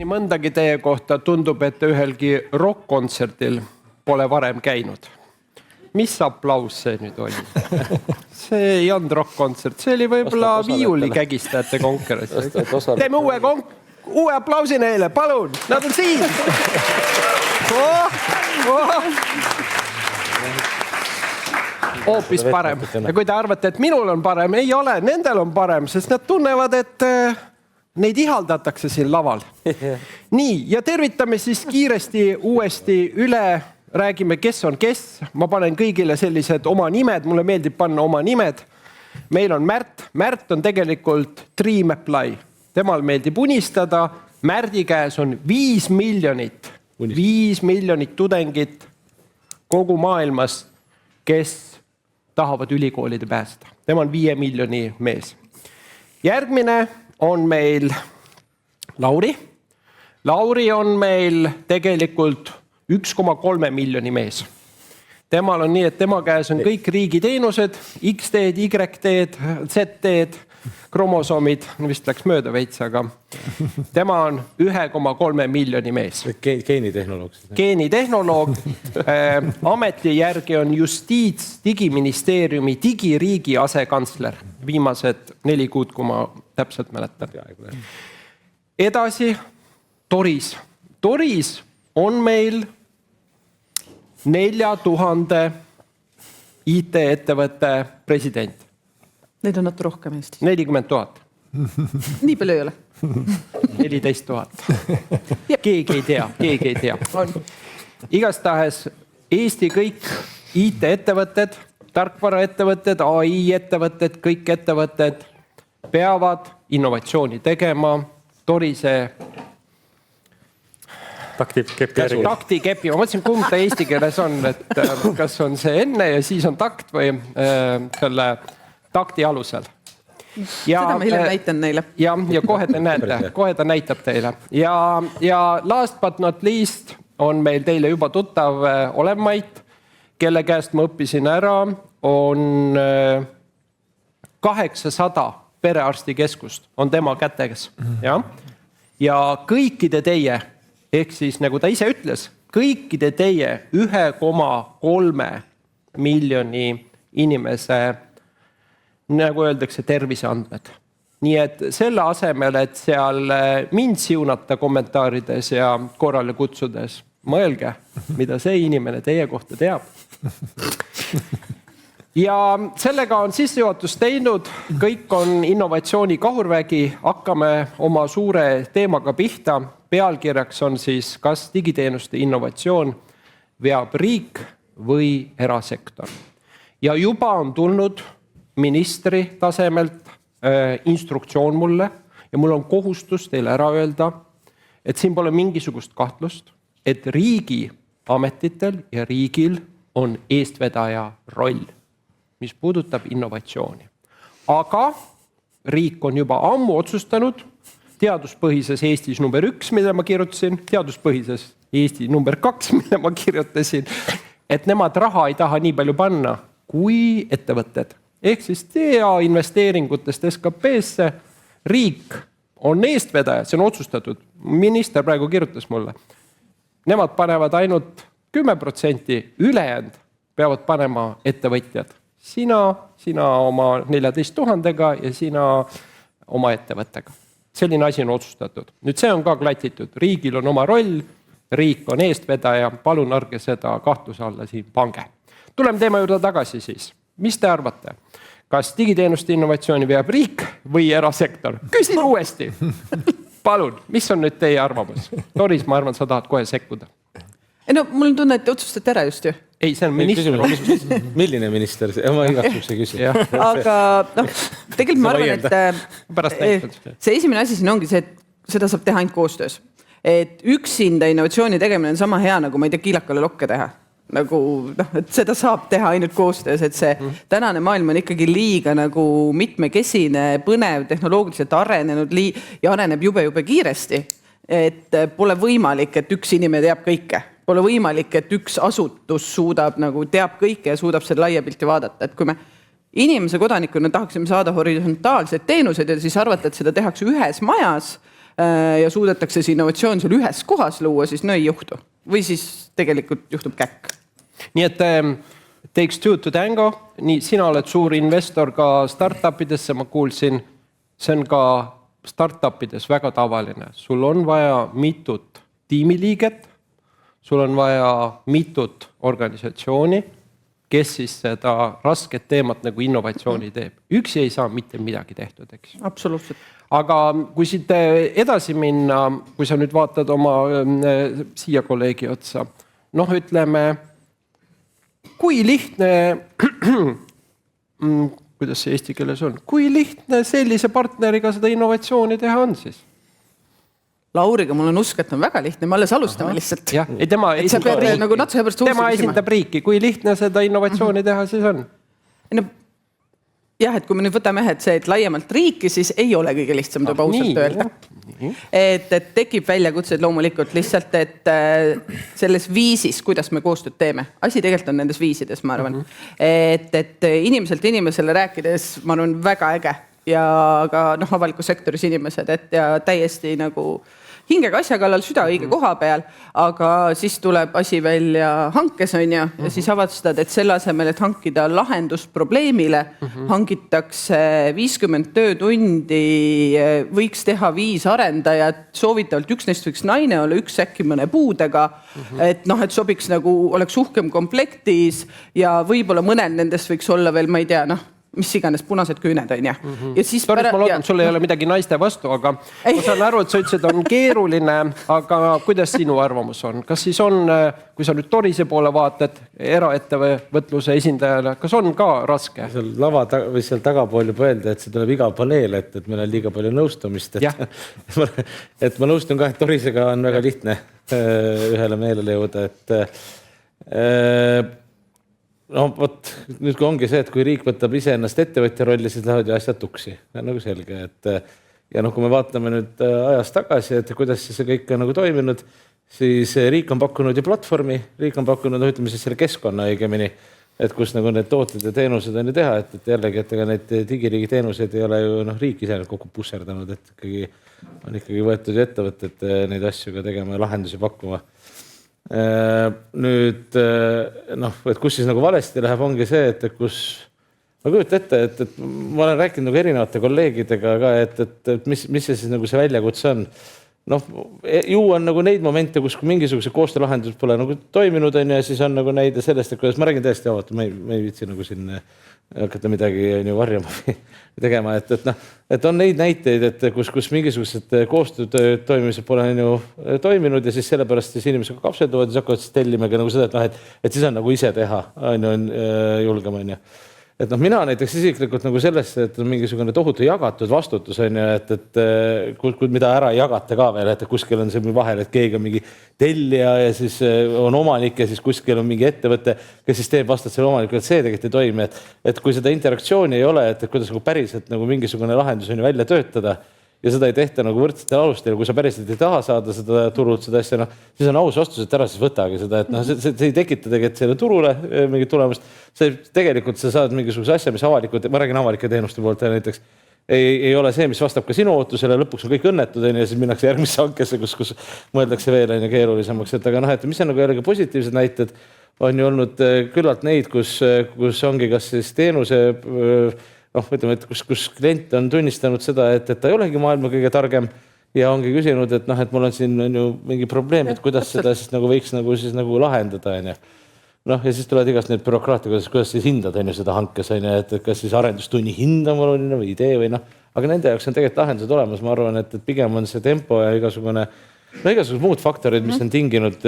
nii mõndagi teie kohta, tundub, et ühelgi rock-kontserdil pole varem käinud. Mis aplaus see nüüd oli? See ei olnud rock-kontsert, see oli võib-olla viiulikägistajate konkurents. Teeme uue aplausi neile, palun, nad on siin! Hoopis parem. Ja kui te arvate, et minul on parem, ei ole, nendel on parem, sest nad tunnevad, et neid ihaldatakse siin laval. Nii, ja tervitame siis kiiresti uuesti üle, räägime, kes on kes. Ma panen kõigile sellised oma nimed, mulle meeldib panna oma nimed. Meil on Märt. Märt on tegelikult Dream Apply. Temal meeldib unistada. Märdi käes on 5 miljonit. 5 miljonit tudengit kogu maailmas, kes tahavad ülikoolide päästa. Tema on 5 miljoni mees. Järgmine on meil Lauri. Lauri on meil tegelikult 1,3 miljoni mees. Temal on nii, et tema käes on kõik riigiteenused, X-teed, Y-teed, Z-teed, kromosoomid, vist läks mööda veits, aga tema on 1,3 miljoni mees. Geenitehnoloog. Geenitehnoloog. Ameti järgi on Digiministeeriumi digiriigi asekantsler. Viimased 4 kuud, kui ma täpselt mäletan. Edasi, Toris. Toris on meil 4000 IT-ettevõtte president. Neid on natuke rohkem Eestis. 40 000. Nii palju ei ole. 14 000. Keegi ei tea. Igastahes Eesti kõik IT-ettevõtted, tarkvaraettevõtted, AI-ettevõtted, kõik ettevõtted peavad innovatsiooni tegema. Torise takti kepi. Ma mõtlesin, kumb ta eesti keeles on, et kas on see enne ja siis on takt või selle takti alusel. Seda ma hiljem näitan neile. Ja kohe te näete, kohe ta näitab teile. Ja last but not least on meil teile juba tuttav Olev Mait, kelle käest ma õppisin ära, on 800 perearstikeskust on tema kätes. Ja kõikide teie, ehk siis nagu ta ise ütles, kõikide teie 1,3 miljoni inimese, nagu öeldakse, terviseandmed. Nii et selle asemel, et seal mind siunata kommentaarides ja korrale kutsudes, mõelge, mida see inimene teie kohta teab. Ja sellega on sissejuhatus teinud, kõik on innovatsiooni kahurvägi, hakkame oma suure teemaga pihta. Pealkirjaks on siis, kas digiteenuste innovatsioon veab riik või erasektor. Ja juba on tulnud ministri tasemelt instruktsioon mulle ja mul on kohustus teile ära öelda, et siin pole mingisugust kahtlust, et riigi ametitel ja riigil on eestvedaja roll, mis puudutab innovatsiooni. Aga riik on juba ammu otsustanud teaduspõhises Eestis number 1, mida ma kirjutasin, teaduspõhises Eesti number 2, mida ma kirjutasin, et nemad raha ei taha nii palju panna kui ettevõtted. Ehk siis TA investeeringutest SKP-sse riik on eestvedaja, see on otsustatud. Minister praegu kirjutas mulle. Nemad panevad ainult 10%, ülejäänud peavad panema ettevõtjad. Sina oma 14 000-ga ja sina oma ettevõttega. Selline asi on otsustatud. Nüüd see on ka klatitud. Riigil on oma roll, riik on eestvedaja, palun ärge seda kahtluse alla siin pange. Tuleme teema juurde tagasi siis. Mis te arvate? Kas digiteenuste innovatsiooni veab riik või erasektor? Küsin uuesti. Palun, mis on nüüd teie arvamus? Toris, ma arvan, sa tahad kohe sekkuda. No, mul on tunne, et te otsustate ära just ju. Ei, see on minister. Milline minister? Ma igaks ei küsi. Aga tegelikult ma arvan, et see esimene asi siin ongi see, et seda saab teha ainult koostöös. Et üksinda innovatsiooni tegemine on sama hea, nagu ma ei tea, kiilakale lokke teha. Nagu, et seda saab teha ainult koostöös, et see tänane maailm on ikkagi liiga nagu mitmekesine, põnev, tehnoloogiliselt arenenud ja areneb jube kiiresti. Et pole võimalik, et üks inimene teab kõike. Pole võimalik, et üks asutus teab kõike ja suudab selle laia pilti vaadata. Et kui me inimese kodanikuna tahaksime saada horisontaalseid teenuseid ja siis arvata, et seda tehakse ühes majas, ja suudetakse see innovatsioon seal ühes kohas luua, siis no ei juhtu. Või siis tegelikult juhtub käkk. Nii et takes two to tango. Nii, sina oled suur investor ka startupidesse, ma kuulsin. See on ka startupides väga tavaline. Sul on vaja mitut tiimiliiget, sul on vaja mitut organisatsiooni, kes siis seda rasket teemat nagu innovatsiooni teeb. Üksi ei saa mitte midagi tehtud, eks? Absoluutselt. Aga kui siit edasi minna, kui sa nüüd vaatad oma siia kolleegi otsa, noh ütleme, kui lihtne, kuidas see eesti keeles on, kui lihtne sellise partneriga seda innovatsiooni teha on siis? Lauriga mul on usk, et on väga lihtne, me alles alustame lihtsalt. Jah, tema esindab riiki, kui lihtne seda innovatsiooni teha siis on? No, jah, et kui me nüüd võtame see, et laiemalt riiki, siis ei ole kõige lihtsam tuleb ausalt öelda. Et tekib väljakutseid loomulikult lihtsalt, et selles viisis, kuidas me koostööd teeme. Asi tegelikult on nendes viisides, ma arvan. Et inimeselt inimesele rääkides, ma arvan, väga äge. Ja ka avaliku sektoris inimesed, et ja täiesti nagu hingega asja kallal süda õige koha peal, aga siis tuleb asi välja hankes on ja siis avastad, et selle asemel, et hankida lahendus probleemile, hangitakse 50 töötundi, võiks teha 5 arendajat, soovitavalt üks neist võiks naine olla, üks äkki mõne puudega, et sobiks nagu, oleks uhkem komplektis ja võib-olla mõnel nendest võiks olla veel, ma ei tea, mis iganes punased küüned on ja. Ja siis ma loodan, sul ei ole midagi naiste vastu, aga ma saan aru, et sa ütlesid, on keeruline, aga kuidas sinu arvamus on? Kas siis on, kui sa nüüd Torise poole vaatad eraettevõtluse esindajale, kas on ka raske? Seal lava või seal tagapool juba öelda, et see tuleb iga paneel, et meil on liiga palju nõustumist. Et ma nõustun ka, et Torisega on väga lihtne ühele meelele jõuda, et no vot, nüüd kui ongi see, et kui riik võtab ise ennast ettevõtja rolli, siis lähevad ju asjad tuksi. Nagu selge, et ja kui me vaatame nüüd ajas tagasi, et kuidas see kõik on nagu toiminud, siis riik on pakkunud ju platvormi, riik on pakkunud, ütleme siis selle keskkonna õigemini, et kus nagu need tooted ja teenused on ju teha, et jällegi, et ega neid digiriigi teenuseid ei ole ju riik ise kokku pusserdanud, et on ikkagi võetud ju ettevõtted neid asju ka tegema ja lahendusi pakkuma. Nüüd, et kus siis nagu valesti läheb, ongi see, et kus ma kujutan ette, et ma olen rääkinud nagu erinevate kolleegidega ka, et mis see siis nagu see väljakutse on. Ju on nagu neid momente, kus mingisuguse koostöölahendus pole nagu toiminud on ja siis on nagu näide sellest, et kuidas ma räägin täiesti avalt, ma ei viitsi nagu siin hakata midagi varjama tegema, et on neid näiteid, et kus mingisugused koostööd toimimised pole toiminud ja siis sellepärast siis inimesega kapselduvad ja siis hakkavad siis tellimega nagu seda, et siis on nagu ise teha, on julgem on ju. Et mina näiteks isiklikult nagu sellesse, et on mingisugune tohutu jagatud vastutus on ju, et mida ära ei jagata ka veel, et kuskil on see vahel, et keegi on mingi tellija ja siis on omanik ja siis kuskil on mingi ettevõte, kes siis teeb vastavalt selle omanikule, et see tegelikult ei toimi, et kui seda interaktsiooni ei ole, et kuidas nagu päriselt nagu mingisugune lahendus on ju välja töötada ja seda ei tehta nagu võrdsetel alustel, kui sa päriselt ei taha saada seda turult, seda asja, siis on aus vastus, et ära siis võtagi seda, et see ei tekita tegelikult selle turule mingit tulemust. Tegelikult sa saad mingisuguse asja, mis avalikud, ma räägin avalike teenuste poolt näiteks, ei ole see, mis vastab ka sinu ootusele, lõpuks on kõik õnnetud ja siis minnakse järgmisse hankesse, kus mõeldakse veel keerulisemaks, aga et mis on nagu jällegi positiivsed näited, on ju olnud küllalt neid, kus ongi kas siis teenuse ütleme, et kus klient on tunnistanud seda, et ta ei olegi maailma kõige targem ja ongi küsinud, et mul on siin ju mingi probleem, et kuidas seda siis nagu võiks nagu lahendada. Ja siis tulevad igast need bürokraatia, kuidas siis hindad seda hankes, et kas siis arendustunni hinda mul on või idee või aga nende jaoks on tegelikult lahendused olemas. Ma arvan, et pigem on see tempo ja igasugused muud faktorid, mis on tinginud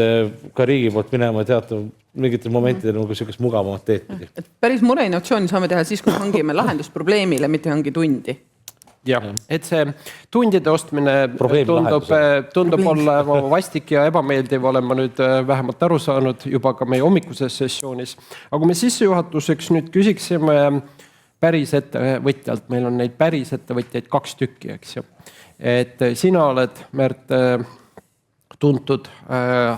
ka riigi poolt minema teatav mingitel momentidel nagu sellisest mugavamat teed pidi. Päris mure innovatsiooni saame teha siis, kui hangime lahendust probleemile, mitte hangi tundi. Jah, et see tundide ostmine tundub olla vastik ja ebameeldiv, olen ma nüüd vähemalt aru saanud juba ka meie hommikuses sessioonis. Aga me sissejuhatuseks nüüd küsiksime päris ettevõtjalt, meil on neid päris ettevõtjaid 2 tükki, eks ju. Et sina oled, Märt, tuntud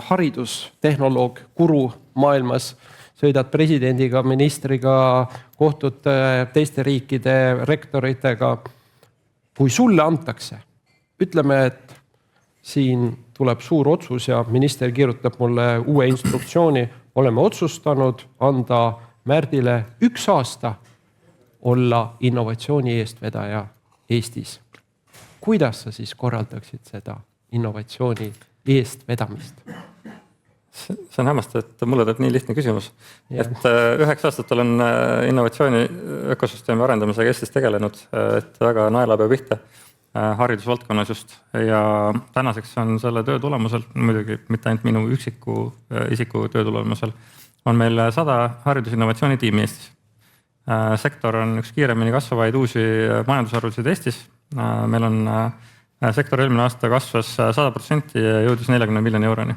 haridustehnoloog, guru maailmas, sõidad presidendiga, ministriga, kohtud teiste riikide rektoritega. Kui sulle antakse, ütleme, et siin tuleb suur otsus ja minister kirjutab mulle uue instruktsiooni. Oleme otsustanud anda Märdile 1 aasta olla innovatsiooni eestvedaja Eestis. Kuidas sa siis korraldaksid seda innovatsiooni eestvedamist? See on hämmastav, et mulle tuleb nii lihtne küsimus. Et 9 aastat olen innovatsiooni ökosüsteemi arendamisega Eestis tegelenud, et väga naelapea pihta haridusvaldkonnas just. Ja tänaseks on selle töö tulemusel, muidugi mitte ainult minu isiku töö tulemusel, on meil 100 haridusinnovatsioonitiimi Eestis. Sektor on üks kiiremini kasvavaid uusi majandusharusid Eestis. Meil on sektor eelmine aasta kasvas 100% ja jõudis 40 miljoni euroni.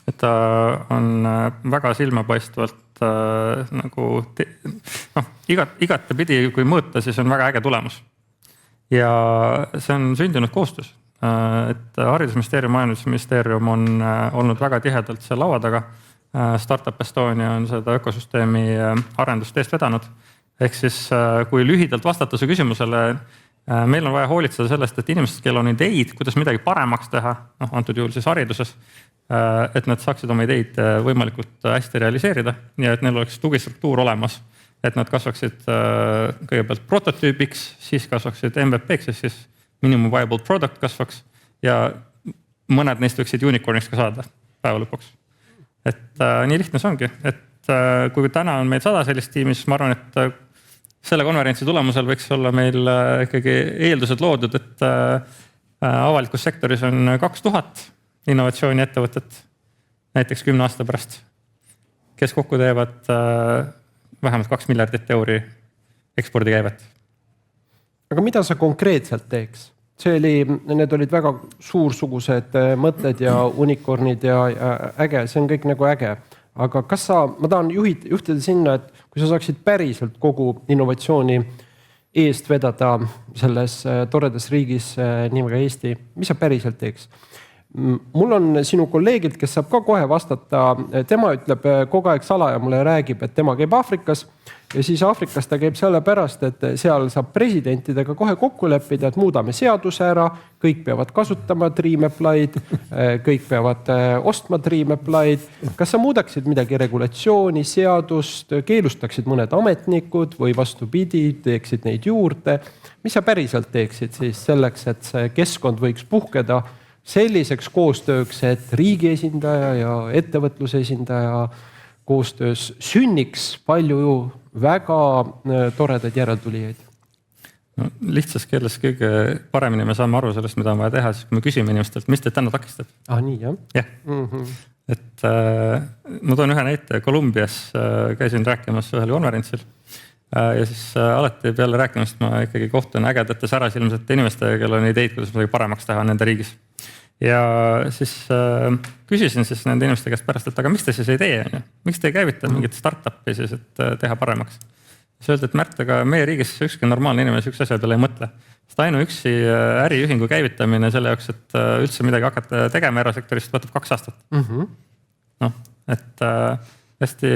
Et ta on väga silmapaistvalt nagu igate pidi, kui mõõta, siis on väga äge tulemus. Ja see on sündinud koostöös. Et Haridusministeerium, Majandusministeerium on olnud väga tihedalt seal laua taga. Startup Estonia on seda ökosüsteemi arendust eest vedanud. Ehk siis, kui lühidalt vastata su küsimusele, meil on vaja hoolitseda sellest, et inimesed, kel on ideid, kuidas midagi paremaks teha, antud juhul siis hariduses, et nad saaksid oma ideid võimalikult hästi realiseerida ja et neil oleks tugistruktuur olemas, et nad kasvaksid kõigepealt prototüübiks, siis kasvaksid MVP-ks, siis minimum viable product kasvaks ja mõned neist võiksid unicorniks ka saada päeva lõpuks. Et nii lihtne see ongi, et kui täna on meil 100 sellist tiimi, siis ma arvan, et selle konverentsi tulemusel võiks olla meil ikkagi eeldused loodud, et avalikus sektoris on 2000 innovatsiooniettevõtet näiteks 10 aasta pärast, kes kokku teevad vähemalt 2 miljardit euri ekspordikäivet. Aga mida sa konkreetselt teeks? Need olid väga suursugused mõtted ja unicornid ja äge, see on kõik nagu äge. Aga ma tahan juhtida sinna, et kui sa saaksid päriselt kogu innovatsiooni eest vedada selles toredas riigis nimega Eesti, mis sa päriselt teeks? Mul on sinu kolleegilt, kes saab ka kohe vastata, tema ütleb kogu aeg salaja mulle räägib, et tema käib Aafrikas ja siis Aafrikas ta käib sellepärast, et seal saab presidentidega kohe kokku leppida, et muudame seaduse ära, kõik peavad kasutama Dream-Apply'd, kõik peavad ostma Dream-Apply'd. Kas sa muudaksid midagi regulatsiooni, seadust, keelustaksid mõned ametnikud või vastupidi, teeksid neid juurde? Mis sa päriselt teeksid siis selleks, et see keskkond võiks puhkeda selliseks koostööks, et riigi esindaja ja ettevõtluse esindaja koostöös sünniks palju väga toredaid järeltulijaid? No, lihtsas keeles kõige paremini me saame aru sellest, mida on vaja teha, siis kui me küsime inimestelt, mis teid täna takistab? Nii, jah? Jah. Et ma toon ühe näite. Kolumbias käisin rääkimas ühel konverentsil ja siis alati peale rääkimist ma ikkagi kohtun ägedate särasilmsete inimestega, kel on ideid, kuidas midagi paremaks teha nende riigis. Ja siis küsisin siis nende inimeste käest pärast, et aga miks te siis ei tee? Miks te ei käivita mingit startup'i siis, et teha paremaks? Siis öeldi, et Märt, aga meie riigis ükski normaalne inimene üks asja peale ei mõtle. Sest ainuüksi äriühingu käivitamine selle jaoks, et üldse midagi hakata tegema erasektorist, võtab 2 aastat. No, et hästi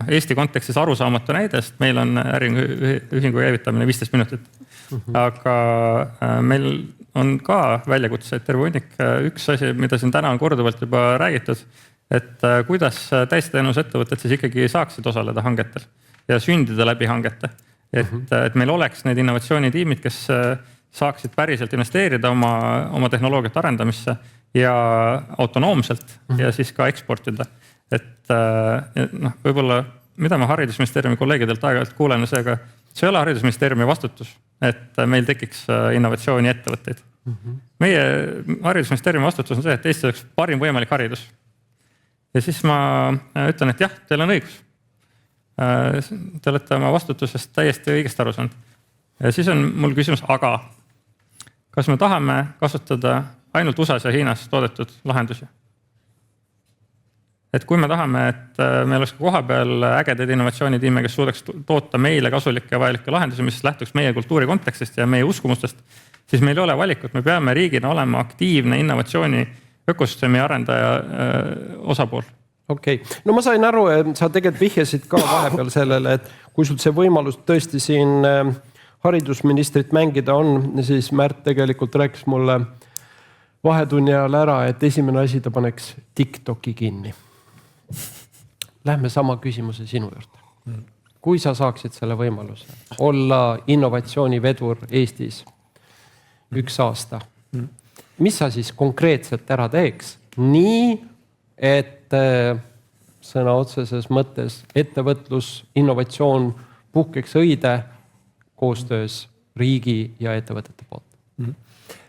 Eesti kontekstis arusaamatu näide, sest meil on äriühingu käivitamine 15 minutit. Aga meil on ka väljakutseid terve hunnik. Üks asi, mida siin täna on korduvalt juba räägitud, et kuidas täisteenusettevõtted siis ikkagi saaksid osaleda hangetel ja sündida läbi hangete. Et meil oleks need innovatsioonitiimid, kes saaksid päriselt investeerida oma tehnoloogiat arendamisse ja autonoomselt ja siis ka eksportida. Et võib-olla, mida ma Haridusministeeriumi kolleegidelt aeg-ajalt kuulen, see ei ole Haridusministeeriumi vastutus, et meil tekiks innovatsiooni ettevõtteid. Meie Haridusministeeriumi vastutus on see, et Eestis oleks parim võimalik haridus. Ja siis ma ütlen, et jah, teil on õigus. Te olete oma vastutusest täiesti õigesti aru saanud. Ja siis on mul küsimus, aga kas me tahame kasutada ainult USA-s ja Hiinas toodetud lahendusi? Et kui me tahame, et meil oleks koha peal ägedaid innovatsioonitiime, kes suudaks toota meile kasulikke ja vajalikke lahendusi, mis lähtuks meie kultuuri kontekstist ja meie uskumustest, siis meil ei ole valikut. Me peame riigina olema aktiivne innovatsiooni ökosüsteemi arendaja osapool. Okei. No ma sain aru, et sa tegelikult vihjasid ka vahepeal sellele, et kui sul see võimalus tõesti siin haridusministrit mängida on, siis Märt tegelikult rääkis mulle vahetunni ajal ära, et esimene asi ta paneks TikToki kinni. Lähme sama küsimuse sinu juurde. Kui sa saaksid selle võimaluse olla innovatsioonivedur Eestis 1 aasta, mis sa siis konkreetselt ära teeks? Nii, et sõna otseses mõttes ettevõtlus, innovatsioon puhkeks õide koostöös riigi ja ettevõtete poolt.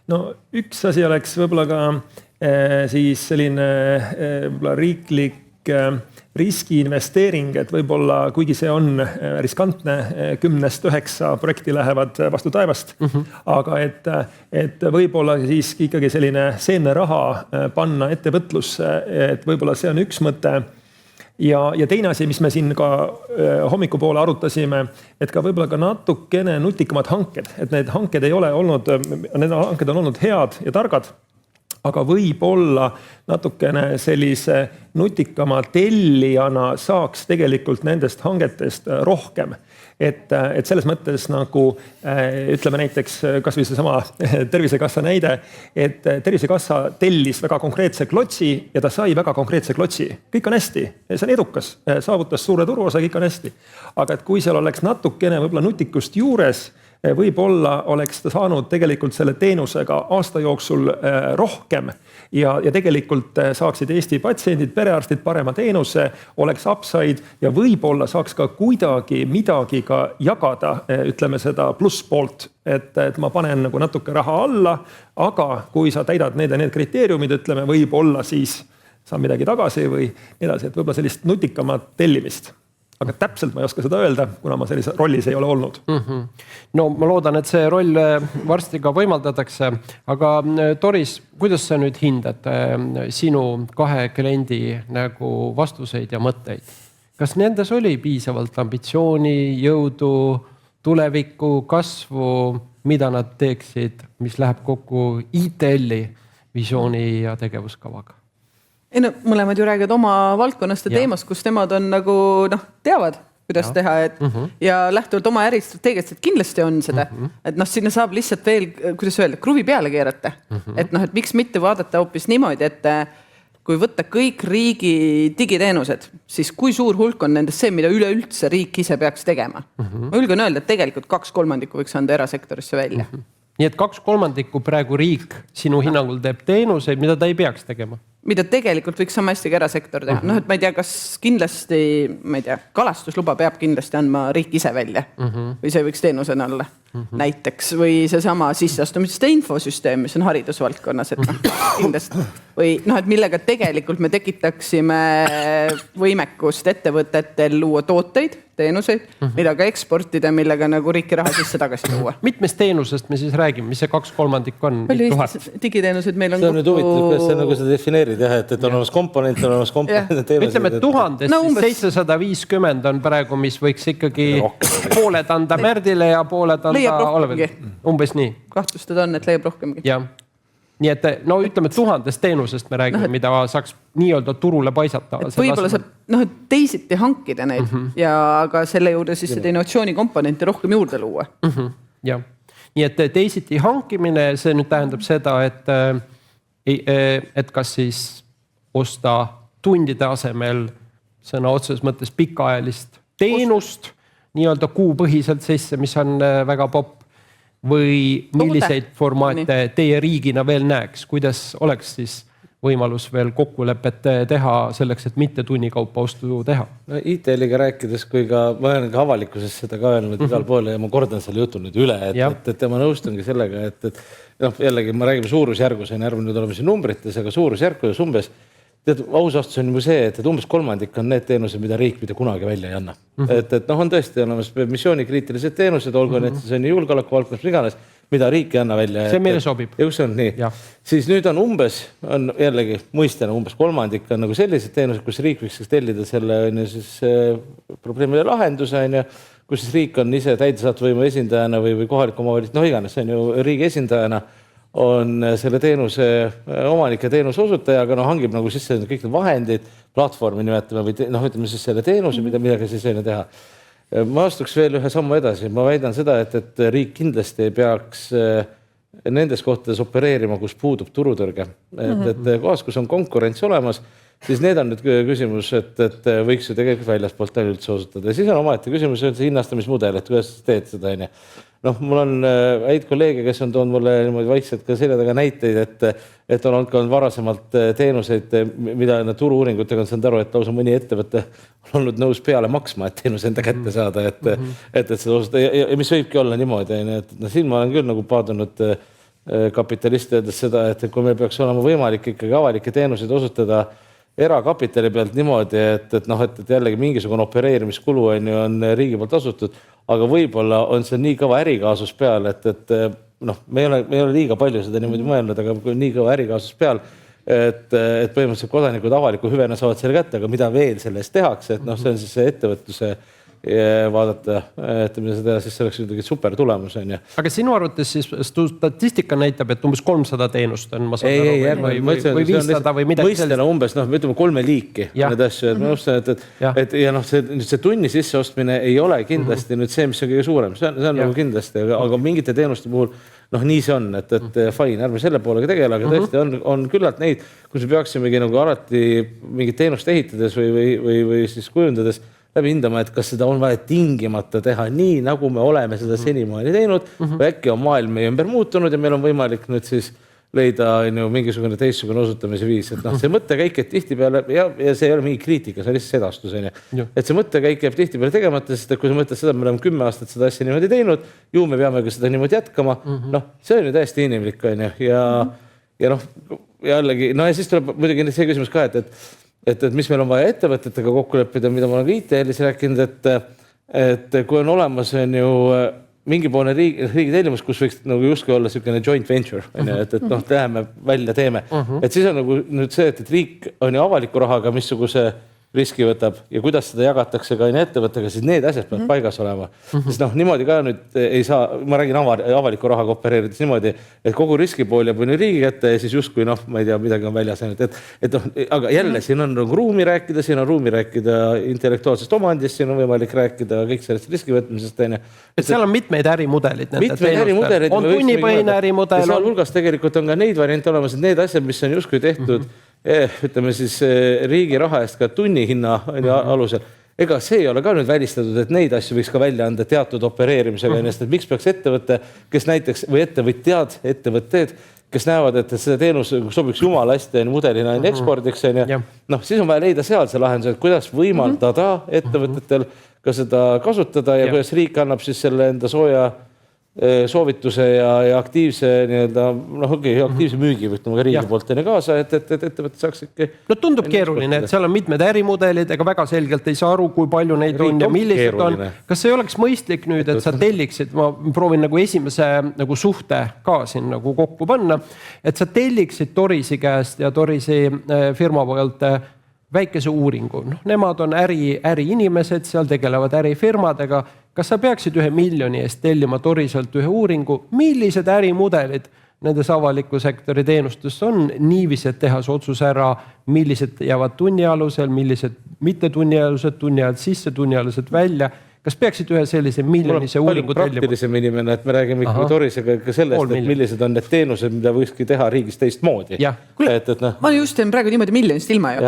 No üks asi oleks võib-olla ka siis selline võib-olla riiklik riskiinvesteering, et võib-olla, kuigi see on riskantne, 10-9 projekti lähevad vastu taevast, aga et võib-olla siiski ikkagi selline seemne raha panna ettevõtlusse, et võib-olla see on üks mõte. Ja teine asi, mis me siin ka hommikupoole arutasime, et ka võib-olla ka natukene nutikamad hanked, et need hanked on olnud head ja targad, aga võib-olla natukene sellise nutikama tellijana saaks tegelikult nendest hangetest rohkem. Et selles mõttes nagu ütleme näiteks kas või seesama Tervisekassa näide, et Tervisekassa tellis väga konkreetse klotsi ja ta sai väga konkreetse klotsi. Kõik on hästi, see on edukas, saavutas suure turuosa, kõik on hästi. Aga et kui seal oleks natukene võib-olla nutikust juures, võib-olla oleks ta saanud tegelikult selle teenusega aasta jooksul rohkem ja tegelikult saaksid Eesti patsiendid, perearstid parema teenuse, oleks upside ja võib-olla saaks ka kuidagi midagi ka jagada, ütleme seda plusspoolt, et ma panen nagu natuke raha alla, aga kui sa täidad need kriteeriumid, ütleme, võib-olla siis saan midagi tagasi või edasi, et võib-olla sellist nutikamat tellimist. Aga täpselt ma ei oska seda öelda, kuna ma sellise rollis ei ole olnud. No ma loodan, et see roll varsti ka võimaldatakse. Aga Doris, kuidas sa nüüd hindad sinu 2 kliendi nagu vastuseid ja mõtteid? Kas nendes oli piisavalt ambitsiooni, jõudu, tulevikku, kasvu, mida nad teeksid, mis läheb kokku ITL-i visiooni ja tegevuskavaga? Ei no, mõlemad ju räägivad oma valdkonnast ja teemast, kus nemad on nagu, teavad, kuidas teha, ja lähtuvalt oma äristrateegiast, et kindlasti on seda, et sinna saab lihtsalt veel, kuidas öelda, kruvi peale keerata. Et miks mitte vaadata hoopis niimoodi, et kui võtta kõik riigi digiteenused, siis kui suur hulk on nendest see, mida üleüldse riik ise peaks tegema. Ma julgen öelda, et tegelikult 2/3 võiks anda erasektorisse välja. Nii et 2/3 praegu riik sinu hinnangul teeb teenuseid, mida ta ei peaks tegema? Mida tegelikult võiks sama hästi ka erasektor teha. Et ma ei tea, kas kindlasti, ma ei tea, kalastusluba peab kindlasti andma riik ise välja või see võiks teenusena olla näiteks või see sama sisseastumiste infosüsteem, mis on haridusvaldkonnas, et kindlasti või et millega tegelikult me tekitaksime võimekust ettevõtetel luua tooteid, teenuseid, mida ka eksportida, millega nagu riiki raha sisse tagasi tuua. Mitmest teenusest me siis räägime, mis see 2/3 on? Palju Eestis digiteenused meil on see on nüüd huvitav, kuidas see nagu seda defineerid, et on olemas komponent, on olemas teenused. Ütleme, et 1000-st 750 on praegu, mis võiks ikkagi pooled anda Märdile ja pooled anda Olevile. Umbes nii. Kahtlustada on, et leiab rohkemgi. Jah. Nii et ütleme 1000 teenusest me räägime, mida saaks nii-öelda turule paisata. Võib-olla saab teisiti hankida neid ja aga selle juurde siis seda innovatsioonikomponenti rohkem juurde luua. Jah. Nii et teisiti hankimine, see nüüd tähendab seda, et kas siis osta tundide asemel sõna otseses mõttes pikaajalist teenust, nii-öelda kuupõhiselt sisse, mis on väga popp, või milliseid formaate teie riigina veel näeks, kuidas oleks siis võimalus veel kokkulepet teha selleks, et mitte tunnikaupa ostu teha? No, ITL-iga rääkides, kui ka ma olen ka avalikkuses seda ka öelnud igal pool ja ma kordan selle jutu nüüd üle, et ma nõustungi sellega, et jällegi ma räägime suurusjärgus, ärme nüüd oleme siin numbrites, aga suurusjärgus umbes ausastus on ju see, et umbes 1/3 on need teenused, mida riik mitte kunagi välja ei anna. Et on tõesti olemas missioonikriitilised teenused, olgu need siis on julgeoleku valdkonnas iganes, mida riik ei anna välja. See meile sobib. Just on nii. Siis nüüd on umbes, on jällegi mõistena umbes 1/3 on nagu sellised teenused, kus riik võiks tellida selle probleemide lahenduse, kus siis riik on ise täidesaatvõimu esindajana või kohaliku omavalitsus, iganes, see on ju riigi esindajana, on selle teenuse omanik ja teenuse osutaja, aga hangib nagu sisse kõik need vahendid, platvormi nimetame või ütleme siis selle teenuse, midagi siis teha. Ma astuks veel ühe sammu edasi. Ma väidan seda, et riik kindlasti ei peaks nendes kohtades opereerima, kus puudub turutõrge. Et kohas, kus on konkurents olemas, siis need on nüüd küsimus, et võiks ju tegelikult väljaspoolt üldse osutada. Ja siis on omaette küsimus, see hinnastamismudel, et kuidas teed seda, on. Noh, mul on häid kolleege, kes on toonud mulle niimoodi vaikselt ka selja taga näiteid, et on olnud varasemalt teenuseid, mida turu-uuringutega on saanud aru, et lausa mõni ettevõte on olnud nõus peale maksma, et teenus enda kätte saada, et seda osutada. Ja mis võibki olla niimoodi, et siin ma olen küll nagu paadunud kapitalist öeldes seda, et kui meil peaks olema võimalik ikkagi avalikke teenuseid osutada erakapitali pealt niimoodi, et jällegi mingisugune opereerimiskulu on riigi poolt asutud, aga võib-olla on see nii kõva ärikaasus peal, et me ei ole liiga palju seda niimoodi mõelnud, aga kui nii kõva ärikaasus peal, et põhimõtteliselt kodanikud avaliku hüvena saavad selle kätte, aga mida veel sellest tehakse, et see on siis see ettevõtluse vaadata, et seda siis selleks kuidagi super tulemus on. Aga sinu arvates siis statistika näitab, et umbes 300 teenust on, ma saan aru, või 500 või midagi sellist. Mõistena umbes, me ütleme 3 liiki need asju, et see tunni sisseostmine ei ole kindlasti nüüd see, mis on kõige suurem, see on nagu kindlasti, aga mingite teenuste puhul nii see on, et fine, ärme selle poolega tegele, aga tõesti on küllalt neid, kus me peaksimegi nagu alati mingit teenust ehitades või siis kujundades läbi hindama, et kas seda on vaja tingimata teha nii, nagu me oleme seda senimaani teinud, või äkki on maailm meie ümber muutunud ja meil on võimalik nüüd siis leida mingisugune teistsugune osutamise viis. Et see mõttekäik, et tihtipeale, ja see ei ole mingi kriitika, see on lihtsalt sedastus. Et see mõttekäik jääb tihtipeale tegemata, sest kui sa mõtled seda, me oleme 10 aastat seda asja niimoodi teinud, ju me peame ka seda niimoodi jätkama. See on ju täiesti inimlik. Ja jällegi, ja siis tuleb muidugi see küsimus ka, et mis meil on vaja ettevõtetega kokku leppida, mida ma olen ka ITL-is rääkinud, et kui on olemas mingipoolne riigi tellimus, kus võiks nagu justkui olla selline joint venture, et läheme välja, teeme. Et siis on nagu nüüd see, et riik on ju avaliku rahaga missuguse riski võtab ja kuidas seda jagatakse ka ettevõttega, siis need asjad peavad paigas olema. Sest niimoodi ka nüüd ei saa, ma räägin avaliku rahaga opereerides niimoodi, et kogu riskipool jääb riigi kätte ja siis justkui ma ei tea, midagi on väljas. Aga jälle siin on ruumi rääkida, siin on ruumi rääkida intellektuaalsest omandist, siin on võimalik rääkida kõik sellest riskivõtmisest. Et seal on mitmeid ärimudelid. Mitmeid ärimudelid. On tunnipõhine ärimudel. Ja seal hulgas tegelikult on ka neid variante olemas, et need asjad, mis on justkui tehtud ütleme siis riigi raha eest ka tunnihinna alusel. Ega see ei ole ka nüüd välistatud, et neid asju võiks ka välja anda teatud opereerimisega. Et miks peaks ettevõte, kes näiteks, või ettevõtted, kes näevad, et seda teenus sobiks jumala hästi mudelina ekspordiks. Siis on vaja leida seal see lahendus, et kuidas võimaldada ettevõtetel ka seda kasutada ja kuidas riik annab siis selle enda sooja soovituse ja aktiivse aktiivse müügi võtma ka riigi poolt kaasa, et ettevõte saaks ikka... Tundub keeruline, et seal on mitmed ärimudelid, ega väga selgelt ei saa aru, kui palju neid on ja millised on. Kas see oleks mõistlik nüüd, et sa telliksid, ma proovin nagu esimese suhte ka siin kokku panna, et sa telliksid Torisi käest ja Torisi firma poolt väikese uuringu. Nemad on äriinimesed, seal tegelevad ärifirmadega. Kas sa peaksid 1 miljoni eest tellima Toriselt ühe uuringu, millised ärimudelid nendes avaliku sektori teenustus on niiviisi, et teha see otsus ära, millised jäävad tunnialusel, millised mitte tunnialused, tunnialused sisse, tunnialused välja. Kas peaksid ühe sellise miljonise uuringu tellima? Praktilisem inimene, et me räägime ikka Torisega ka sellest, et millised on need teenused, mida võikski teha riigis teistmoodi. Ma just teen praegu niimoodi miljonist ilma ju.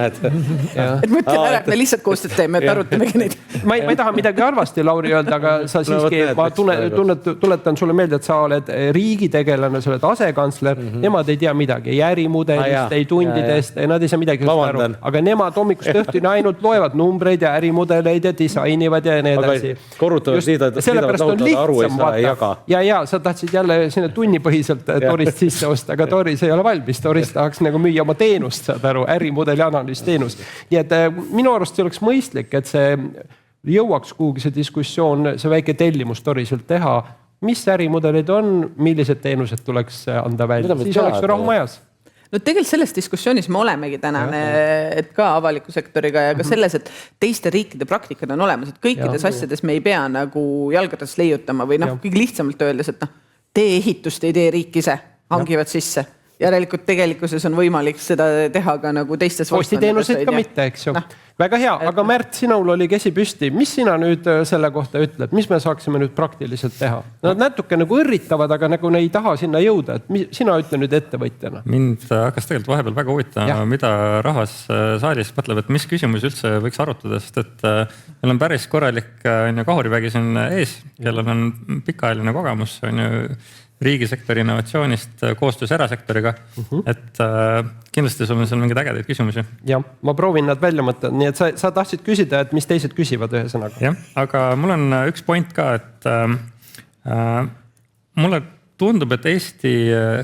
Et mõtlen ära, et me lihtsalt koostööd teeme, et arutamegi neid. Ma ei taha midagi arvasti, Lauri, öelda, aga sa siiski, ma tuletan sulle meelde, et sa oled riigitegelane, sa oled asekantsler, nemad ei tea midagi, ei ärimudelist, ei tundidest, nad ei saa midagi aru. Aga nemad hommikust õhtuni ainult loevad numbreid ja ärimudeleid ja disaini ja nii edasi. Korrutavad sellepärast on lihtsam vaata. Ja, sa tahtsid jälle sinna tunnipõhiselt Torist sisse osta, aga Toris ei ole valmis. Toris tahaks müüa oma teenust, saad aru, ärimudeli analüüs teenust. Nii et minu arust see oleks mõistlik, et see jõuaks kuhugi see diskussioon, see väike tellimus Toriselt teha. Mis ärimudelid on, millised teenused tuleks anda välja? Siis oleks rahu majas. Tegelikult selles diskussioonis me olemegi tänane, et ka avaliku sektoriga ja ka selles, et teiste riikide praktikad on olemas, et kõikides asjades me ei pea nagu jalgadest leiutama või kõige lihtsamalt öeldes, et tee-ehitust ei tee riik ise, hangivad sisse. Järelikult tegelikkuses on võimalik seda teha ka nagu teistes postiteenuseid ka mitte, eks ju. väga hea, aga Märt, sinul oli käsi püsti. Mis sina nüüd selle kohta ütled? Mis me saaksime nüüd praktiliselt teha? Nad natuke nagu õrritavad, aga nagu ne ei taha sinna jõuda. Et sina ütle nüüd ettevõtjana. Mind hakkas tegelikult vahepeal väga huvitama, mida rahvas saalis mõtleb, et mis küsimusi üldse võiks arutada, sest et meil on päris korralik kahurivägi siin ees, kellel on pikaajaline kogemus, on ju riigisektori innovatsioonist koostöös erasektoriga. Et kindlasti sul on seal mingeid ägedaid küsimusi. Jah, ma proovin nad välja mõtta. Nii et sa tahtsid küsida, et mis teised küsivad ühe sõnaga. Jah, aga mul on üks point ka, et mulle tundub, et Eesti,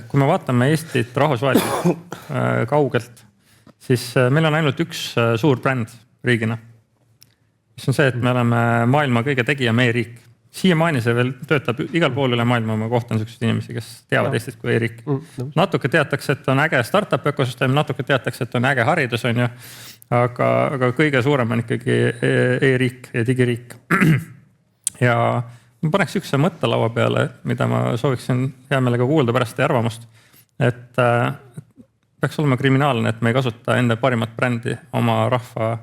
kui me vaatame Eestit rahvusvaheliselt kaugelt, siis meil on ainult üks suur bränd riigina. Mis on see, et me oleme maailma kõige tegija e-riik. Siiamaani see veel töötab igal pool üle maailma, ma kohtan selliseid inimesi, kes teavad Eestit kui e-riik. Natuke teatakse, et on äge startup ökosüsteem, natuke teatakse, et on äge haridus, on ju. Aga kõige suurem on ikkagi e-riik ja digiriik. Ja ma paneks üks mõttelaua peale, mida ma sooviksin hea meelega kuulda pärast teie arvamust. Et peaks olema kriminaalne, et me ei kasuta enda parimat brändi oma rahva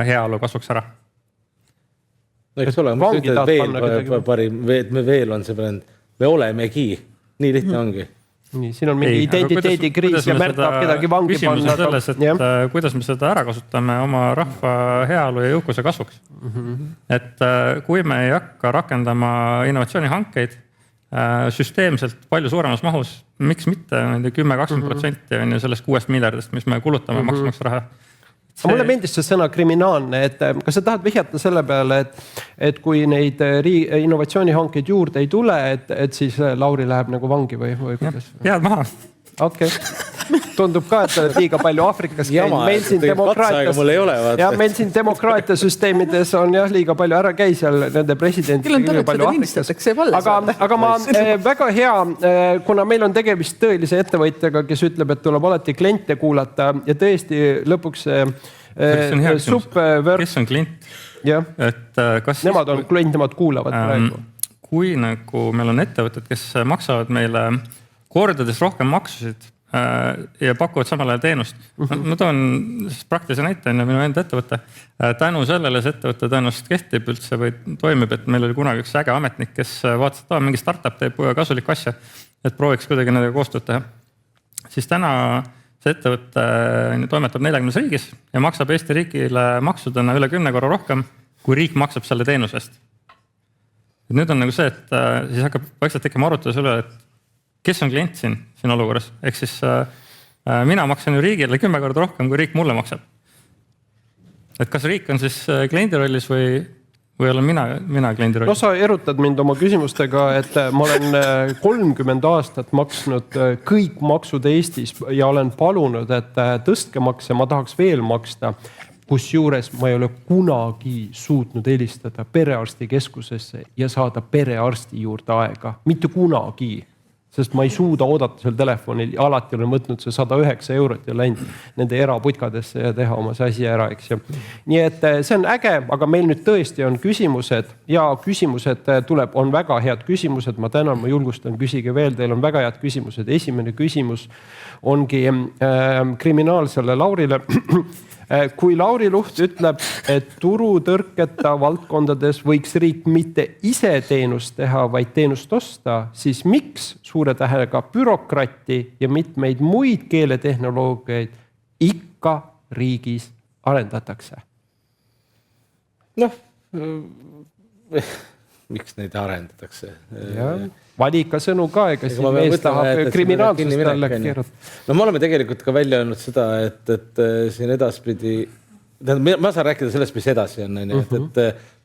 heaolu kasvuks ära. No eks ole, ma ütlen, et veel on see bränd. Me olemegi. Nii lihtne ongi. Nii, siin on mingi identiteedikriis ja Märt tahab kedagi vangi panna. Küsimus on selles, et kuidas me seda ära kasutame oma rahva heaolu ja jõukuse kasvuks. Et kui me ei hakka rakendama innovatsioonihankeid süsteemselt palju suuremas mahus, miks mitte 10-20% on ju sellest 6 miljardist, mis me kulutame maksumaksja raha. Mulle meeldis see sõna kriminaalne, et kas sa tahad vihjata selle peale, et kui neid innovatsioonihankeid juurde ei tule, et siis Lauri läheb nagu vangi või kuidas? Jääd maha. Okei. Tundub ka, et oled liiga palju Afrikas käinud. Meil siin demokraatiasüsteemides on liiga palju ära käi seal nende presidentidega palju Afrikas. Aga ma väga hea, kuna meil on tegemist tõelise ettevõtjaga, kes ütleb, et tuleb alati kliente kuulata ja tõesti lõpuks kes on klient? Nemad on klient, nemad kuulavad praegu. Kui nagu meil on ettevõtted, kes maksavad meile kordades rohkem maksusid ja pakuvad samal ajal teenust. Ma toon praktilise näite enne minu enda ettevõtte. Tänu sellele see ettevõtte tõenäoliselt kehtib üldse või toimib, et meil oli kunagi üks äge ametnik, kes vaatas, et mingi startup teeb kasulikku asja, et prooviks kuidagi nendega koostööd teha. Siis täna see ettevõtte toimetab 40 riigis ja maksab Eesti riigile maksudena üle 10 korra rohkem, kui riik maksab selle teenusest. Nüüd on nagu see, et siis hakkab vaikselt tekkima arutluse üle, et kes on klient siin olukorras? Ehk siis mina maksan ju riigile 10 korda rohkem, kui riik mulle maksab. Et kas riik on siis kliendi rollis või olen mina kliendi rollis? No sa erutad mind oma küsimustega, et ma olen 30 aastat maksnud kõik maksud Eestis ja olen palunud, et tõstke makse, ma tahaks veel maksta. Kusjuures ma ei ole kunagi suutnud helistada perearstikeskusesse ja saada perearsti juurde aega. Mitte kunagi. Sest ma ei suuda oodata seal telefonil. Alati olen võtnud see 109 eurot ja läinud nende eraputkadesse ja teha oma see asi ära, eks ju. Nii et see on äge, aga meil nüüd tõesti on küsimused ja küsimused on väga head küsimused. Ma tänan, ma julgustan, küsige veel, teil on väga head küsimused. Esimene küsimus ongi kriminaalsele Laurile. Kui Lauri Luht ütleb, et turutõrketa valdkondades võiks riik mitte ise teenust teha, vaid teenust osta, siis miks suure tähega bürokrati ja mitmeid muid keeletehnoloogiaid ikka riigis arendatakse? Miks neid arendatakse? Vali ikka sõnu ka, ega siis mees tahab kriminaalsust talle keerutada. No me oleme tegelikult ka välja öelnud seda, et siin edaspidi, ma saan rääkida sellest, mis edasi on. Et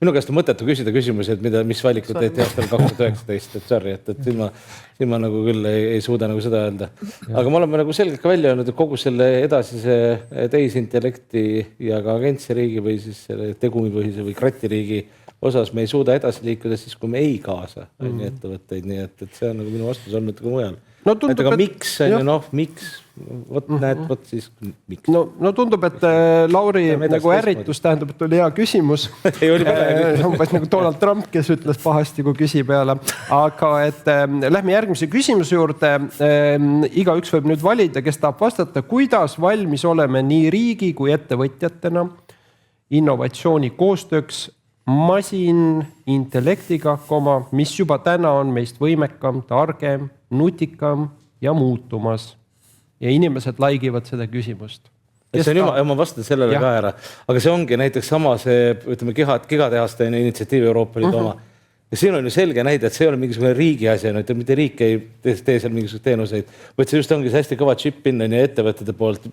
minu käest on mõttetu küsida küsimusi, et mis valikud teeti aastal 2019, et sorry, et siin ma nagu küll ei suuda nagu seda öelda. Aga me oleme nagu selgelt ka välja öelnud, et kogu selle edasise tehisintellekti ja ka agentse riigi või siis selle tegumipõhise või kratiriigi osas me ei suuda edasi liikuda siis, kui me ei kaasa ettevõtteid, nii et see on nagu minu vastus olnud ka mujal. Aga miks, miks? Võt siis, miks? No tundub, et Lauri nagu ärritus tähendab, et oli hea küsimus. Umbes nagu Donald Trump, kes ütles pahasti, kui küsib peale. Aga et lähme järgmise küsimuse juurde. Igaüks võib nüüd valida, kes tahab vastata, kuidas valmis oleme nii riigi kui ettevõtjatena innovatsiooni koostööks masinintellektiga, mis juba täna on meist võimekam, targem, nutikam ja muutumas. Ja inimesed laigivad seda küsimust. See on juba, ma vastan sellele ka ära, aga see ongi näiteks sama see, ütleme, gigatehaste initsiatiiv Euroopa Liidu oma. Ja siin on ju selge näide, et see ei ole mingisugune riigi asi, mitte riik ei tee seal mingisuguseid teenuseid, vaid see just ongi see hästi kõva chip-in ja ettevõtete poolt,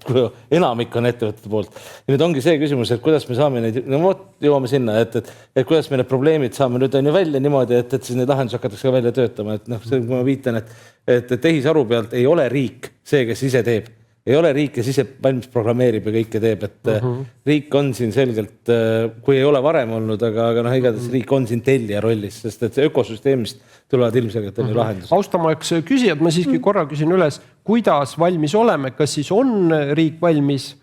enamik on ettevõtete poolt. Ja nüüd ongi see küsimus, et kuidas me saame neid, no jõuame sinna, et kuidas me need probleemid saame nüüd on ju välja niimoodi, et siis neid lahendus hakatakse ka välja töötama. Et see, kui ma viitan, et tehisaru pealt ei ole riik see, kes ise teeb. Ei ole riik, kes ise valmis programmeerib ja kõike teeb, et riik on siin selgelt, kui ei ole varem olnud, aga igatahes riik on siin tellija rollis, sest et ökosüsteemist tulevad ilmselgelt on ju lahendus. Austamaks küsijad, ma siiski korra küsin üles, kuidas valmis oleme, kas siis on riik valmis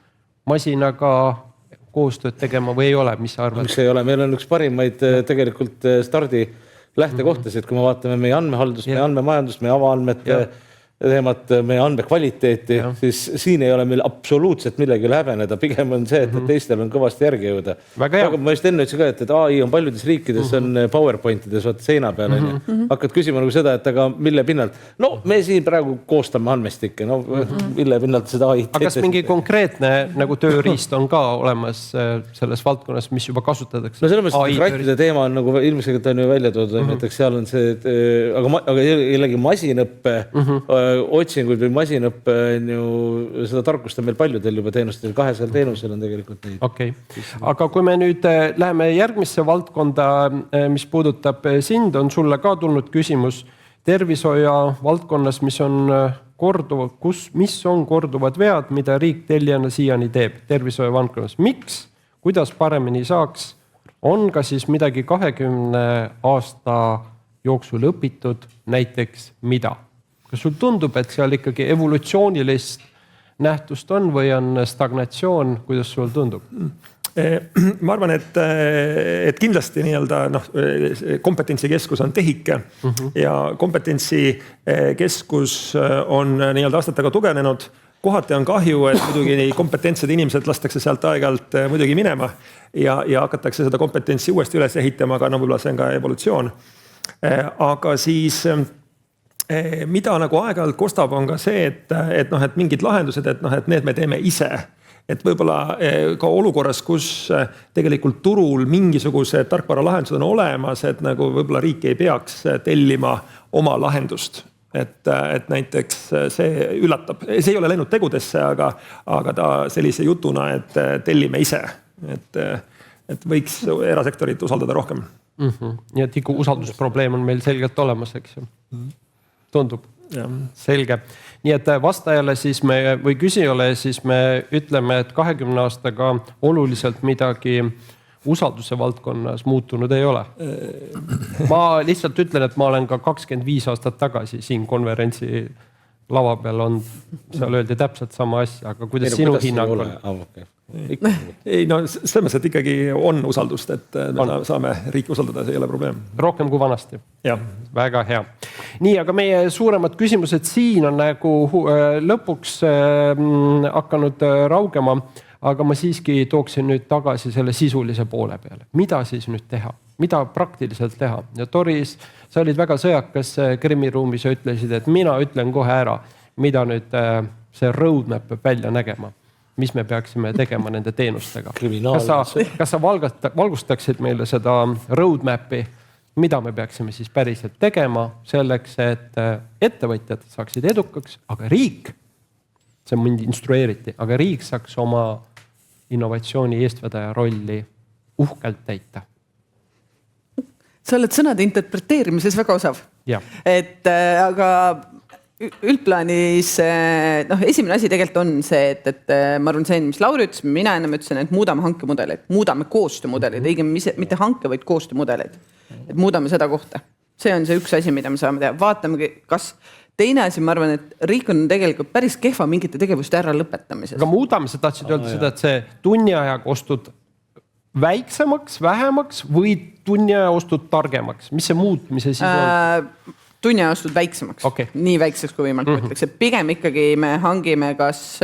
masinaga koostööd tegema või ei ole, mis sa arvad? Miks ei ole, meil on üks parimaid tegelikult stardi lähtekohtasid, kui me vaatame meie andmehaldust, meie andmemajandust, meie avaandmete teemat, meie andmekvaliteeti, siis siin ei ole meil absoluutselt millegi häbeneda. Pigem on see, et teistel on kõvasti järgi jõuda. Aga ma just enne ütlesin ka, et AI on paljudes riikides on PowerPointides seina peal. Hakkad küsima nagu seda, et aga mille pinnalt? No me siin praegu koostame andmestikke, no mille pinnalt seda AI. Aga kas mingi konkreetne nagu tööriist on ka olemas selles valdkonnas, mis juba kasutatakse? No selles mõttes, et krattide teema on nagu ilmselgelt on ju välja toodud, näiteks seal on see, aga jällegi masinõppe otsinguid või masinõppe on ju, seda tarkust on meil paljudel juba teenustel, 200 teenusel on tegelikult neid. Okei. Aga kui me nüüd läheme järgmisse valdkonda, mis puudutab sind, on sulle ka tulnud küsimus tervishoia valdkonnas, mis on korduvad vead, mida riik tellijana siiani teeb tervishoia valdkonnas. Miks? Kuidas paremini saaks? On ka siis midagi 20 aasta jooksul õpitud, näiteks mida? Kas sul tundub, et seal ikkagi evolutsioonilist nähtust on või on stagnatsioon, kuidas sul tundub? Ma arvan, et kindlasti kompetentsikeskus on TEHIK ja kompetentsikeskus on aastatega tugevnenud. Kohati on kahju, et muidugi kompetentsed inimesed lastakse sealt aeg-ajalt muidugi minema ja hakatakse seda kompetentsi uuesti üles ehitama, aga võib-olla see on ka evolutsioon. Aga siis mida nagu aeg-ajalt kostab on ka see, et mingid lahendused, et need me teeme ise. Et võib-olla ka olukorras, kus tegelikult turul mingisugused tarkvara lahendused on olemas, et nagu võib-olla riik ei peaks tellima oma lahendust. Et näiteks see üllatab. See ei ole läinud tegudesse, aga ta sellise jutuna, et tellime ise. Et võiks erasektorit usaldada rohkem. Nii et ikka usaldusprobleem on meil selgelt olemas, eks ju. Tundub. Ja. Selge. Nii et vastajale siis või küsijale siis me ütleme, et 20 aastaga oluliselt midagi usalduse valdkonnas muutunud ei ole. Ma lihtsalt ütlen, et ma olen ka 25 aastat tagasi siin konverentsi lava peal on, seal öeldi täpselt sama asja, aga kuidas sinu hinnang on? Ei, no selles mõttes, et ikkagi on usaldust, et me saame riiki usaldada, see ei ole probleem. Rohkem kui vanasti. Ja. Väga hea. Nii, aga meie suuremad küsimused siin on nagu lõpuks hakanud raugema, aga ma siiski tooksin nüüd tagasi selle sisulise poole peale. Mida siis nüüd teha? Mida praktiliselt teha? Ja Doris, sa olid väga sõjakas krimiruumis ja ütlesid, et mina ütlen kohe ära, mida nüüd see roadmap peab välja nägema. Mis me peaksime tegema nende teenustega. Kas sa valgustaksid meile seda roadmapi, mida me peaksime siis päriselt tegema selleks, et ettevõtjad saaksid edukaks, aga riik, see mind instrueeriti, aga riik saaks oma innovatsiooni eestvedaja rolli uhkelt täita. Sa oled sõnade interpreteerimises väga osav. Ja. Aga üldplaanis, esimene asi tegelikult on see, et ma arvan see, mis Lauri ütles, mina ennem ütlesin, et muudame hankemudeleid, muudame koostöömudeleid, mitte hanke, vaid koostöömudeleid. Et muudame seda kohta. See on see üks asi, mida me saame teha. Vaatame, kas teine asi, ma arvan, et riik on tegelikult päris kehva mingite tegevuste ära lõpetamises. Aga muudame, sa tahtsid öelda seda, et see tunni ajaga ostud väiksemaks, vähemaks või tunni aja ostud targemaks? Mis see muutmise siis on? Tunni aja ostud väiksemaks. Okay. Nii väikseks kui võimalik mõtleks. Pigem ikkagi me hangime kas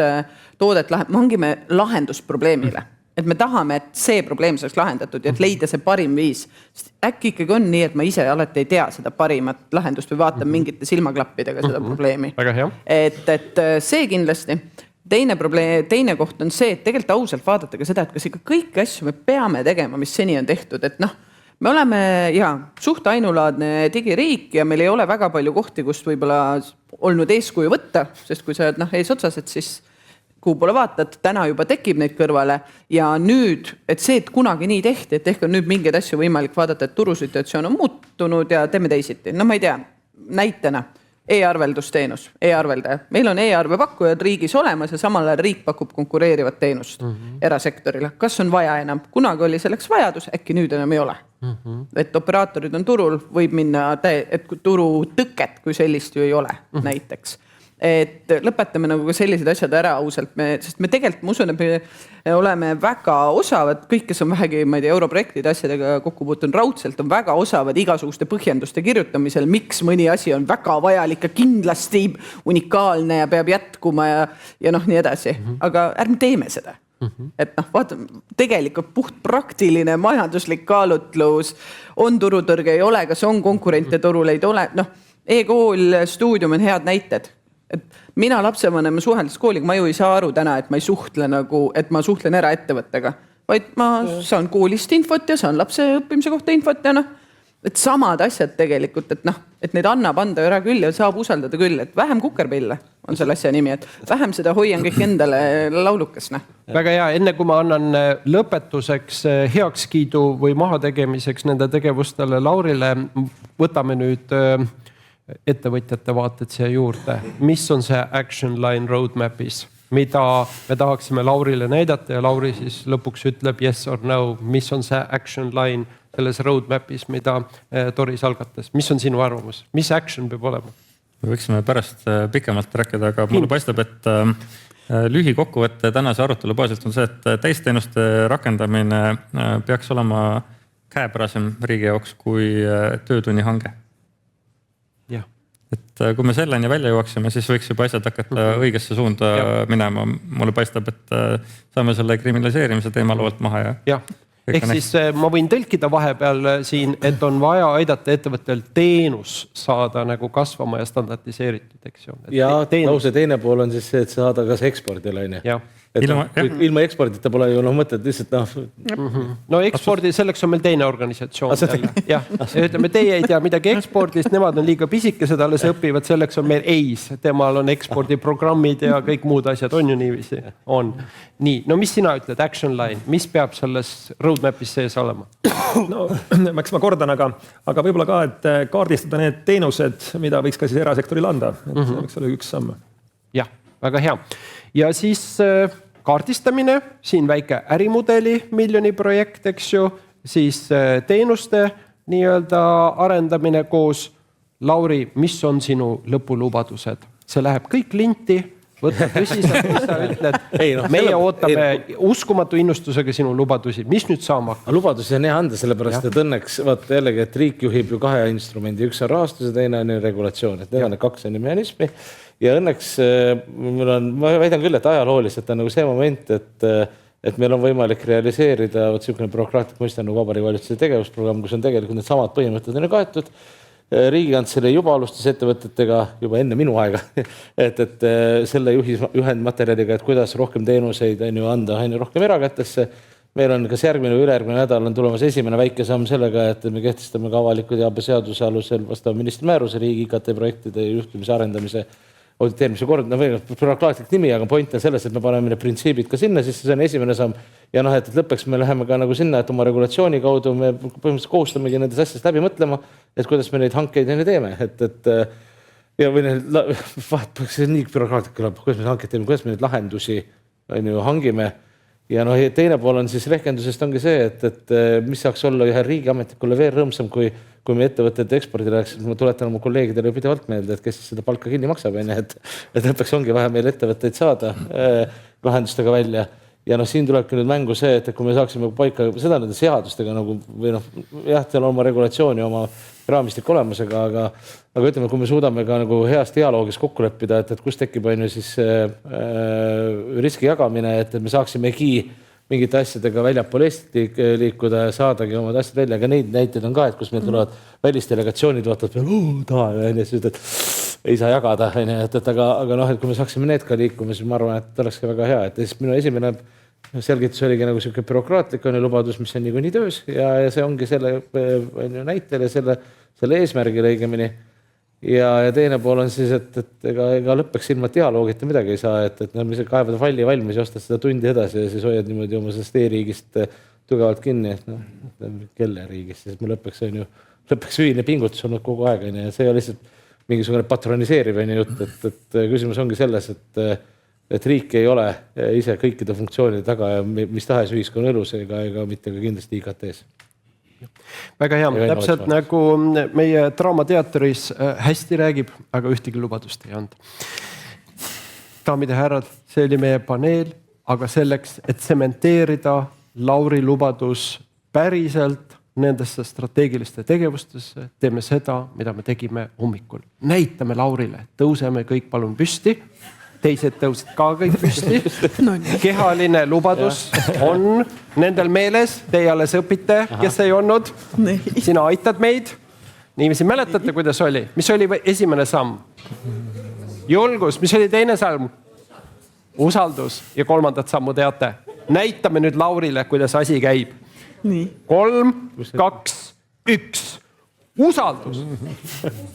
toodet, me hangime lahendust probleemile. et me tahame, et see probleem saaks lahendatud ja et leida see parim viis. Sest äkki ikkagi on nii, et ma ise alati ei tea seda parimat lahendust või vaatan mingite silmaklappidega seda probleemi. Väga hea. Et see kindlasti. Teine koht on see, et tegelikult ausalt vaadata ka seda, et kas ikka kõiki asju me peame tegema, mis seni on tehtud, et me oleme suht ainulaadne digiriik ja meil ei ole väga palju kohti, kust võib-olla olnud eeskuju võtta, sest kui sa oled eesotsas, et siis kuhu poole vaatad, täna juba tekib neid kõrvale ja nüüd, et see, et kunagi nii tehti, et ehk on nüüd mingeid asju võimalik vaadata, et turusituatsioon on muutunud ja teeme teisiti. No ma ei tea, näitena e-arveldusteenus, e-arveldaja. Meil on e-arve pakkujad riigis olemas ja samal ajal riik pakub konkureerivat teenust erasektorile. Kas on vaja enam? Kunagi oli selleks vajadus, äkki nüüd enam ei ole. Et operaatorid on turul, võib minna, et turu tõket kui sellist ju ei ole näiteks. Et lõpetame nagu sellised asjad ära ausalt, sest me tegelikult, ma usun, et me oleme väga osavad, kõik, kes on vähegi, ma ei tea, europrojektide asjadega kokku puutunud raudselt, on väga osavad igasuguste põhjenduste kirjutamisel, miks mõni asi on väga vajalik ja kindlasti unikaalne ja peab jätkuma ja nii edasi. Aga ärme teeme seda. Et vaata, tegelikult puht praktiline majanduslik kaalutlus, on turutõrge, ei ole, kas on konkurente turul, ei ole, e-kool, stuudium on head näited. Et mina lapsevanema suheldes kooliga, ma ju ei saa aru täna, et ma ei suhtle et ma suhtlen eraettevõttega, vaid ma saan koolist infot ja saan lapse õppimise kohta infot ja et samad asjad tegelikult, et neid annab anda ära küll ja saab usaldada küll, et vähem kukerpille on selle asja nimi, et vähem seda hoian kõik endale laulukas. Väga hea, enne kui ma annan lõpetuseks heakskiidu või mahategemiseks nende tegevustele Laurile, võtame nüüd ettevõtjate vaated siia juurde. Mis on see action line roadmapis, mida me tahaksime Laurile näidata ja Lauri siis lõpuks ütleb yes or no. Mis on see action line selles roadmapis, mida Toris algatas? Mis on sinu arvamus? Mis action peab olema? Me võiksime pärast pikemalt rääkida, aga mulle paistab, et lühikokkuvõtte tänase arutelu baasilt on see, et täisteenuste rakendamine peaks olema käepärasem riigi jaoks kui töötunni hange. Et kui me selleni välja jooksime, siis võiks juba asjad hakata õigesse suunda minema. Mulle paistab, et saame selle kriminaliseerimise teema laualt maha. Ehk siis ma võin tõlkida vahepeal siin, et on vaja aidata ettevõttel teenus saada nagu kasvama ja standardiseeritud, eks ju. Ja lause teine pool on siis see, et saada kas ekspordile. Ilma ekspordita pole ju mõtet lihtsalt No ekspordi, selleks on meil teine organisatsioon. Ütleme, teie ei tea midagi ekspordist, nemad on liiga pisikesed, alles õpivad, selleks on meil EIS. Temal on ekspordiprogrammid ja kõik muud asjad on ju niiviisi. On. Nii, no mis sina ütled, action line, mis peab selles roadmapis sees olema? No, eks ma kordan, aga võib-olla ka, et kaardistada need teenused, mida võiks ka siis erasektoril anda. Et see võiks olla üks samm. Jah, väga hea. Ja siis kaardistamine, siin väike ärimudeli miljoni projekt, eks ju, siis teenuste nii-öelda arendamine koos. Lauri, mis on sinu lõpulubadused? See läheb kõik linti. Võtta tõsiselt, mis sa ütled. Meie ootame uskumatu innustusega sinu lubadusi. Mis nüüd saama? Lubadusi on hea anda, sellepärast, et õnneks vaata jällegi, et riik juhib ju kahe instrumendi. Üks on rahastus ja teine on regulatsioon. Et need on kaks mehhanismi. Ja õnneks ma väidan küll, et ajalooliselt on nagu see moment, et meil on võimalik realiseerida niisugune bürokraatlik mõiste nagu Vabariigi Valitsuse tegevusprogramm, kus on tegelikult need samad põhimõtted on kaetud. Riigikantselei juba alustas ettevõtetega juba enne minu aega, et selle juhendmaterjaliga, et kuidas rohkem teenuseid anda rohkem erakätesse. Meil on kas järgmine või ülejärgmine nädal on tulemas esimene väike samm sellega, et me kehtestame ka avaliku teabe seaduse alusel vastava ministri määruse riigi IKT projektide juhtimise arendamise auditeerimise kord, bürokraatlik nimi, aga point on selles, et me paneme need printsiibid ka sinna, siis see on esimene samm. Ja et lõppeks me läheme ka nagu sinna, et oma regulatsiooni kaudu me põhimõtteliselt kohustamegi nendes asjast läbi mõtlema, et kuidas me neid hankeid teeme. Ja või vaataks nii bürokraatlik kõlab, kuidas me hankeid teeme, kuidas me neid lahendusi hangime. Ja teine pool on siis rehkendusest ongi see, et mis saaks olla ühe riigiametnikule veel rõõmsam, kui me ettevõtted ekspordi läheks, ma tuletan oma kolleegidele pidevalt meelde, et kes siis seda palka kinni maksab, et lõpuks ongi vähe meil ettevõtteid saada lahendustega välja. Ja siin tulebki nüüd mängu see, et kui me saaksime paika seda nende seadustega või seal on oma regulatsiooni, oma raamistik olemusega, aga ütleme, kui me suudame ka heas dialoogis kokku leppida, et kus tekib siis riski jagamine, et me saaksimegi mingite asjadega väljapool Eestit liikuda ja saadagi omad asjad välja, aga neid näiteid on ka, et kus meil tulevad välisdelegatsioonid, vaatavad peale, et ei saa jagada, et aga noh, et kui me saaksime need ka liikuma, siis ma arvan, et oleks ka väga hea, et siis minu esimene selgitus oligi nagu siuke bürokraatlik lubadus, mis on niikuinii töös ja see ongi selle näitel ja selle eesmärgil õigemini. Ja teine pool on siis, et ega lõppeks ilma dialoogita midagi ei saa, et me kaevad falli valmis ja ostad seda tundi edasi ja siis hoiad niimoodi oma sellest e-riigist tugevalt kinni, et noh, kelle riigist, siis me lõppeks ühine pingutus olnud kogu aeg, ja see on lihtsalt mingisugune patroniseeriv jutt, et küsimus ongi selles, et riik ei ole ise kõikide funktsioonide taga ja mis tahes ühiskonnaelus ega mitte ka kindlasti IKT-s. Väga hea, täpselt nagu meie Draamateatris hästi räägib, aga ühtegi lubadust ei olnud. Daamid ja härrad, see oli meie paneel, aga selleks, et sementeerida Lauri lubadus päriselt nendesse strateegiliste tegevustesse, teeme seda, mida me tegime hommikul. Näitame Laurile, tõuseme kõik palun püsti. Teised tõusid ka kõik püsti. Kehaline lubadus on nendel meeles. Teie alles õpite, kes ei olnud. Sina aitad meid. Niiviisi mäletate, kuidas oli? Mis oli esimene samm? Julgus. Mis oli teine samm? Usaldus. Ja kolmandat sammu teate. Näitame nüüd Laurile, kuidas asi käib. 3, 2, 1. Usaldus,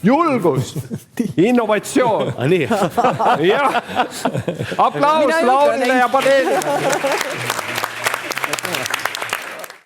julgus, innovatsioon. Ja. Aplaus Laurile ja paneelile.